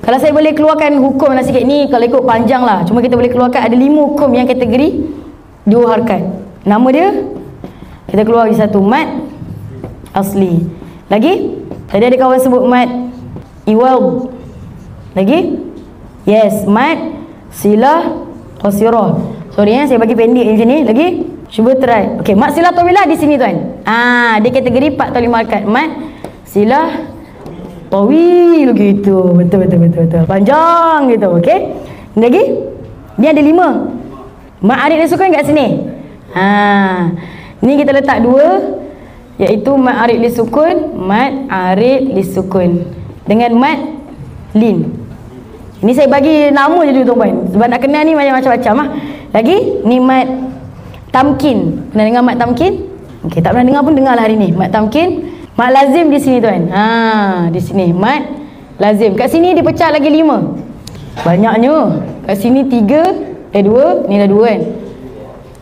Kalau saya boleh keluarkan hukum lah sikit ni, kalau ikut panjang lah, cuma kita boleh keluarkan ada 5 hukum yang kategori 2 harakat. Nama dia, kita keluar lagi satu, mad asli. Lagi, tadi ada kawan sebut mad iwad. Lagi, yes, mad silah qasirah. Sorry saya bagi pendek macam ni. Lagi, cuba try. Okey, mad silah tawilah di sini tuan. Dia kategori 4 atau 5 harakat. Mad silah tawil gitu. Betul. Panjang gitu. Okey. Lagi, ni ada 5. Mad arid li sukun kat sini. Ni kita letak 2, iaitu mad arid li sukun, mad arid li sukun dengan mad lin. Ini saya bagi nama je dulu tuan-tuan, sebab nak kenal ni macam-macam lah. Lagi, ni mad tamkin. Pernah dengar mad tamkin? Okey, tak pernah dengar pun dengar lah hari ni. Mad tamkin, mad lazim di sini tuan. Di sini mad lazim. Kat sini dipecah lagi 5. Banyaknya. Kat sini 3, 2, ni dah 2 kan.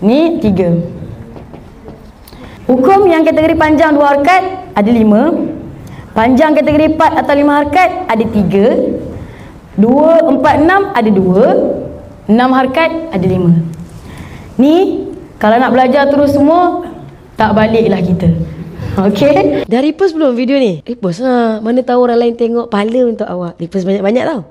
Ni 3. Hukum yang kategori panjang 2 harakat ada 5. Panjang kategori 4 atau 5 harakat ada 3. 2, 4, 6 ada 2. 6 harakat ada 5. Ni kalau nak belajar terus semua, tak baliklah kita. Okey. Dah repost belum video ni? Repost lah. Mana tahu orang lain tengok, pahala untuk awak. Repost banyak-banyak tau.